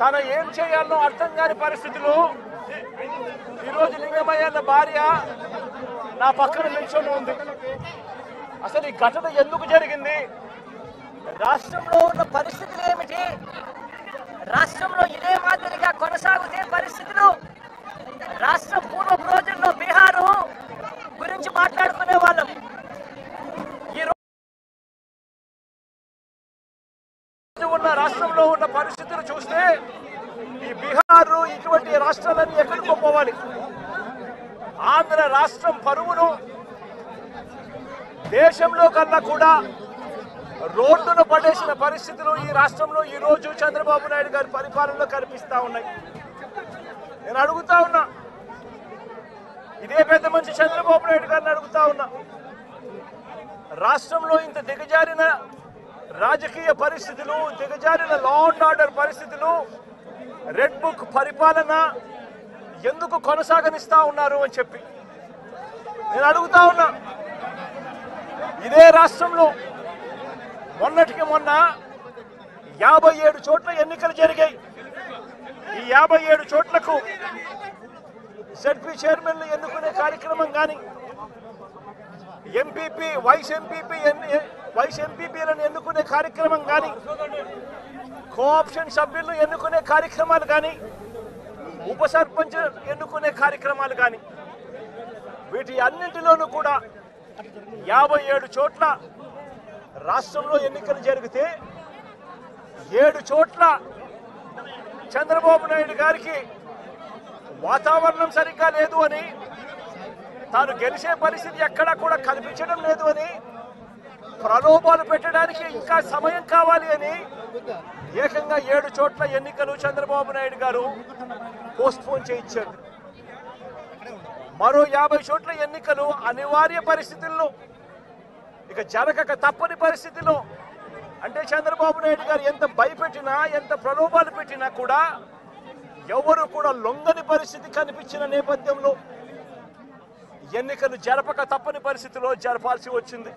తన ఏం చేయాలో అర్థం కాని పరిస్థితులు ఈరోజు లింగమయ్య భార్య నా పక్కన నిల్చొని ఉంది. అసలు ఈ ఘటన ఎందుకు జరిగింది? రాష్ట్రంలో ఉన్న పరిస్థితులు ఏమిటి? రాష్ట్రంలో ఇదే మాదిరిగా కొనసాగుతే పరిస్థితులు రాష్ట్ర పూర్వపు రోజుల్లో బీహారు గురించి మాట్లాడుకునే వాళ్ళం. ఉన్న రాష్ట్రంలో ఉన్న పరిస్థితులు చూస్తే ఈ బీహారు ఇటువంటి రాష్ట్రాలన్నీ ఎక్కడికో పోవాలి. ఆంధ్ర రాష్ట్రం పరువును దేశంలో కన్నా కూడా రోడ్డును పడేసిన పరిస్థితులు ఈ రాష్ట్రంలో ఈ రోజు చంద్రబాబు నాయుడు గారి పరిపాలనలో కనిపిస్తా ఉన్నాయి. నేను అడుగుతా ఉన్నా, ఇదే పెద్ద మనిషి చంద్రబాబు నాయుడు గారిని అడుగుతా ఉన్నా, రాష్ట్రంలో ఇంత దిగజారిన రాజకీయ పరిస్థితులు, దిగజారిన లా అండ్ ఆర్డర్ పరిస్థితులు, రెడ్ బుక్ పరిపాలన ఎందుకు కొనసాగనిస్తా ఉన్నారు అని చెప్పి నేను అడుగుతా ఉన్నా. ఇదే రాష్ట్రంలో మొన్నటికి మొన్న 57 చోట్ల ఎన్నికలు జరిగాయి. ఈ 57 చోట్లకు జెడ్పీ చైర్మన్లు ఎన్నుకునే కార్యక్రమం కానీ, ఎంపీపీ వైస్ ఎంపీపీలను ఎన్నుకునే కార్యక్రమం కానీ, కోఆప్షన్ సభ్యులను ఎన్నుకునే కార్యక్రమాలు కానీ, ఉప సర్పంచ్ ఎన్నుకునే కార్యక్రమాలు కానీ, వీటి అన్నింటిలోనూ కూడా 57 చోట్ల రాష్ట్రంలో ఎన్నికలు జరిగితే 7 చోట్ల చంద్రబాబు నాయుడు గారికి వాతావరణం సరిగ్గా లేదు అని, తాను గెలిచే పరిస్థితి ఎక్కడా కూడా కనిపించడం లేదు అని, ప్రలోభాలు పెట్టడానికి ఇంకా సమయం కావాలి అని ఏకంగా 7 చోట్ల ఎన్నికలు చంద్రబాబు నాయుడు గారు పోస్ట్పోన్ చేయించారు. మరో 50 చోట్ల ఎన్నికలు అనివార్య పరిస్థితుల్లో, ఇక జరగక తప్పని పరిస్థితిలో, అంటే చంద్రబాబు నాయుడు గారు ఎంత భయపెట్టినా, ఎంత ప్రలోభాలు పెట్టినా కూడా ఎవరు కూడా లొంగని పరిస్థితి కనిపించిన నేపథ్యంలో ఎన్నికలు జరపక తప్పని పరిస్థితిలో జరపాల్సి వచ్చింది.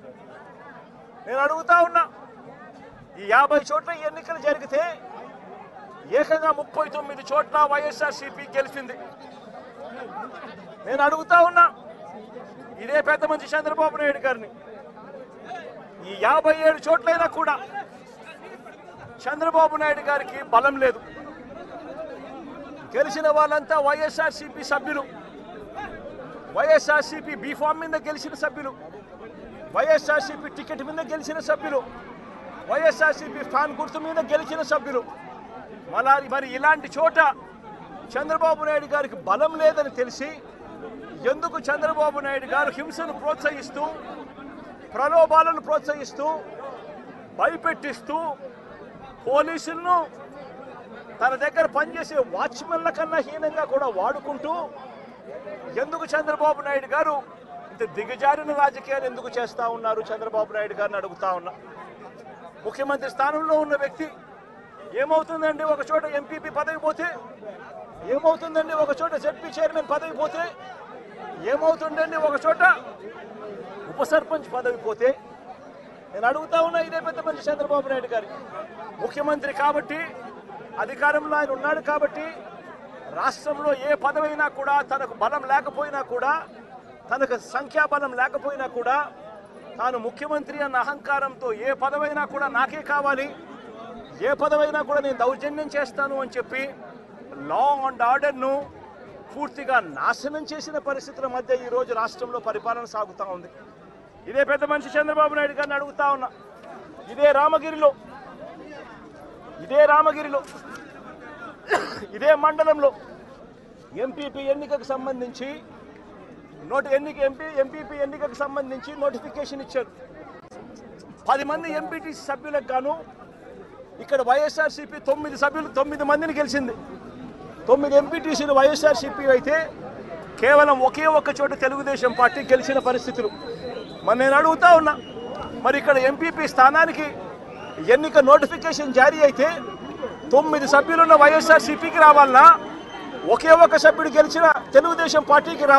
నేను అడుగుతా ఉన్నా, ఈ 50 చోట్ల ఎన్నికలు జరిగితే ఏకంగా 39 చోట్ల వైఎస్ఆర్సీపీ గెలిచింది. నేను అడుగుతా ఉన్నా ఇదే పెద్ద మనిషి చంద్రబాబు నాయుడు గారిని, ఈ 57 చోట్లైనా కూడా చంద్రబాబు నాయుడు గారికి బలం లేదు. గెలిచిన వాళ్ళంతా వైఎస్ఆర్సీపీ సభ్యులు, వైఎస్ఆర్సీపీ బీఫామ్ మీద గెలిచిన సభ్యులు, వైఎస్ఆర్సీపీ టికెట్ మీద గెలిచిన సభ్యులు, వైఎస్ఆర్సీపీ ఫ్యాన్ గుర్తు మీద గెలిచిన సభ్యులు. మరి ఇలాంటి చోట చంద్రబాబు నాయుడు గారికి బలం లేదని తెలిసి ఎందుకు చంద్రబాబు నాయుడు గారు హింసను ప్రోత్సహిస్తూ, ప్రలోభాలను ప్రోత్సహిస్తూ, భయపెట్టిస్తూ, పోలీసులను తన దగ్గర పనిచేసే వాచ్మెన్ల కన్నా హీనంగా కూడా వాడుకుంటూ ఎందుకు చంద్రబాబు నాయుడు గారు ఇంత దిగజారిన రాజకీయాలు ఎందుకు చేస్తా ఉన్నారు? చంద్రబాబు నాయుడు గారిని అడుగుతా ఉన్నా. ముఖ్యమంత్రి స్థానంలో ఉన్న వ్యక్తి ఏమవుతుందండి ఒక చోట ఎంపీపీ పదవి పోతే, ఏమవుతుందండి ఒక చోట జెడ్పీ చైర్మన్ పదవి పోతే, ఏమవుతుందండి ఒక చోట ఉప సర్పంచ్ పదవి పోతే? నేను అడుగుతా ఉన్నా ఇదే పెద్ద మనిషి చంద్రబాబు నాయుడు గారి. ముఖ్యమంత్రి కాబట్టి, అధికారంలో ఆయన ఉన్నాడు కాబట్టి, రాష్ట్రంలో ఏ పదవైనా కూడా తనకు బలం లేకపోయినా కూడా, తనకు సంఖ్యాబలం లేకపోయినా కూడా, తాను ముఖ్యమంత్రి అన్న అహంకారంతో ఏ పదవైనా కూడా నాకే కావాలి, ఏ పదవైనా కూడా నేను దౌర్జన్యం చేస్తాను అని చెప్పి లా అండ్ ఆర్డర్ను పూర్తిగా నాశనం చేసిన పరిస్థితుల మధ్య ఈరోజు రాష్ట్రంలో పరిపాలన సాగుతూ ఉంది. ఇదే పెద్ద మనిషి చంద్రబాబు నాయుడు గారిని అడుగుతా ఉన్నా, ఇదే రామగిరిలో ఇదే మండలంలో ఎంపీపీ ఎన్నికకు సంబంధించి ఎంపీపీ ఎన్నికకు సంబంధించి నోటిఫికేషన్ ఇచ్చారు. 10 మంది ఎంపీటీసీ సభ్యులకు గాను ఇక్కడ వైఎస్ఆర్సీపీ 9 మందిని గెలిచింది. 9 ఎంపీటీసీలు వైఎస్ఆర్సీపీ అయితే కేవలం ఒకే ఒక్క చోట తెలుగుదేశం పార్టీ గెలిచిన పరిస్థితులు. మరి నేను అడుగుతా ఉన్నా, మరి ఇక్కడ ఎంపీపీ స్థానానికి ఎన్నిక నోటిఫికేషన్ జారీ అయితే 9 సభ్యులున్న వైఎస్ఆర్సీపీకి రావాలన్నా, ఒకే ఒక్క సభ్యుడు గెలిచిన తెలుగుదేశం పార్టీకి